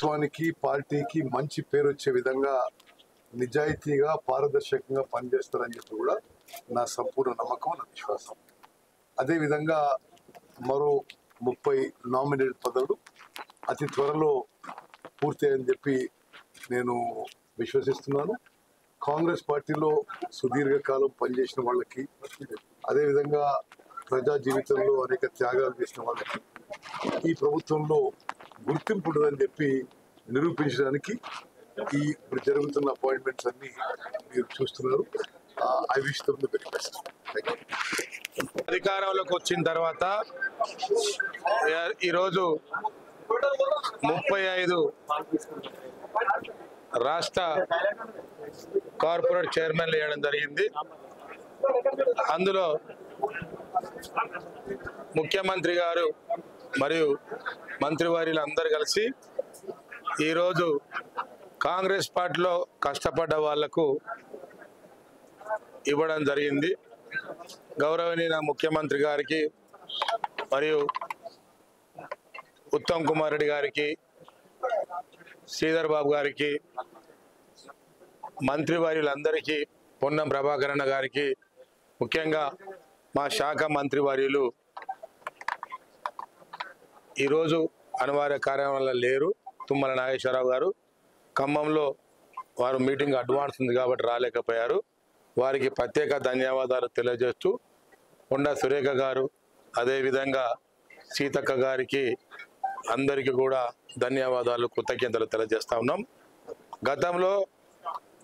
ప్రభుత్వానికి పార్టీకి మంచి పేరు వచ్చే విధంగా నిజాయితీగా పారదర్శకంగా పనిచేస్తారని చెప్పి కూడా నా సంపూర్ణ నమ్మకం, నా విశ్వాసం. అదేవిధంగా మరో 30 నామినేటెడ్ పదవులు అతి త్వరలో పూర్తయ్యని చెప్పి నేను విశ్వసిస్తున్నాను. కాంగ్రెస్ పార్టీలో సుదీర్ఘకాలం పనిచేసిన వాళ్ళకి, అదేవిధంగా ప్రజా జీవితంలో అనేక త్యాగాలు చేసిన వాళ్ళకి ఈ ప్రభుత్వంలో గుర్తింపు ఉంటుందని చెప్పి నిరూపించడానికి ఈ ఇప్పుడు జరుగుతున్న అపాయింట్మెంట్స్ అన్ని మీరు చూస్తున్నారు. I wish them the very best. అధికారంలోకి వచ్చిన తర్వాత ఈరోజు 35 రాష్ట్ర కార్పొరేట్ చైర్మన్లు వేయడం జరిగింది. అందులో ముఖ్యమంత్రి గారు మరియు మంత్రివర్యులు అందరూ కలిసి ఈరోజు కాంగ్రెస్ పార్టీలో కష్టపడ్డ వాళ్లకు ఇవ్వడం జరిగింది. గౌరవనీయ ముఖ్యమంత్రి గారికి మరియు ఉత్తమ్ కుమార్ రెడ్డి గారికి, శ్రీధర్ బాబు గారికి, మంత్రివర్యులందరికీ, పొన్నం ప్రభాకరణ గారికి, ముఖ్యంగా మా శాఖ మంత్రివర్యులు ఈరోజు అనివార్య కార్యక్రమంలో లేరు. తుమ్మల నాగేశ్వరరావు గారు ఖమ్మంలో వారు మీటింగ్ అడ్వాన్స్ ఉంది కాబట్టి రాలేకపోయారు. వారికి ప్రత్యేక ధన్యవాదాలు తెలియజేస్తూ, కొండా సురేఖ గారు, అదేవిధంగా సీతక్క గారికి అందరికీ కూడా ధన్యవాదాలు, కృతజ్ఞతలు తెలియజేస్తా ఉన్నాం. గతంలో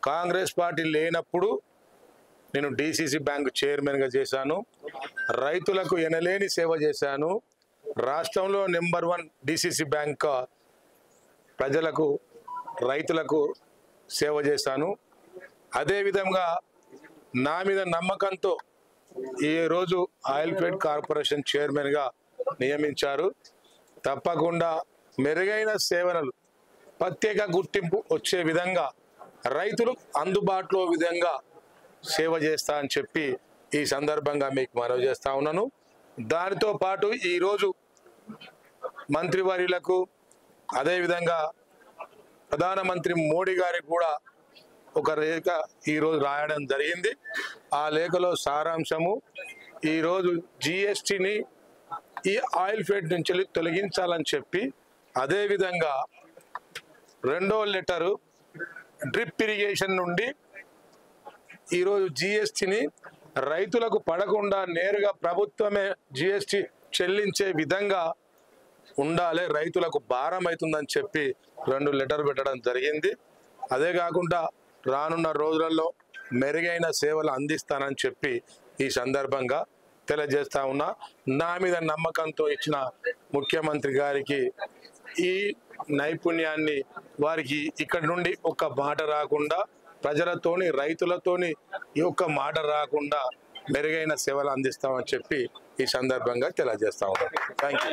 కాంగ్రెస్ పార్టీ లేనప్పుడు నేను డిసిసి బ్యాంకు చైర్మన్గా చేశాను. రైతులకు ఎనలేని సేవ చేశాను. రాష్ట్రంలో నెంబర్ 1 డిసిసి బ్యాంక్ ప్రజలకు, రైతులకు సేవ చేశాను. అదేవిధంగా నా మీద నమ్మకంతో ఈరోజు ఆయిల్ ఫెడ్ కార్పొరేషన్ చైర్మన్గా నియమించారు. తప్పకుండా మెరుగైన సేవలు, ప్రత్యేక గుర్తింపు వచ్చే విధంగా, రైతులు అందుబాటులో విధంగా సేవ చేస్తా అని చెప్పి ఈ సందర్భంగా మీకు మనవి చేస్తా ఉన్నాను. దానితో పాటు ఈరోజు మంత్రివర్యులకు, అదేవిధంగా ప్రధానమంత్రి మోడీ గారికి కూడా ఒక లేఖ ఈరోజు రాయడం జరిగింది. ఆ లేఖలో సారాంశము, ఈరోజు జిఎస్టిని ఈ ఆయిల్ ఫెడ్ నుంచి తొలగించాలని చెప్పి, అదేవిధంగా 2వ లెటరు డ్రిప్ ఇరిగేషన్ నుండి ఈరోజు జిఎస్టిని రైతులకు పడకుండా నేరుగా ప్రభుత్వమే జిఎస్టి చెల్లించే విధంగా ఉండాలి, రైతులకు భారం అవుతుందని చెప్పి 2 లెటర్ పెట్టడం జరిగింది. అదే కాకుండా రానున్న రోజులలో మెరుగైన సేవలు అందిస్తానని చెప్పి ఈ సందర్భంగా తెలియజేస్తా ఉన్నా. నా మీద నమ్మకంతో ఇచ్చిన ముఖ్యమంత్రి గారికి ఈ నైపుణ్యాన్ని, వారికి ఇక్కడి నుండి ఒక్క మాట రాకుండా, ప్రజలతోని రైతులతోని ఈ ఒక్క మాట రాకుండా మెరుగైన సేవలు అందిస్తామని చెప్పి ఈ సందర్భంగా తెలియజేస్తా ఉన్నాం. Thank you.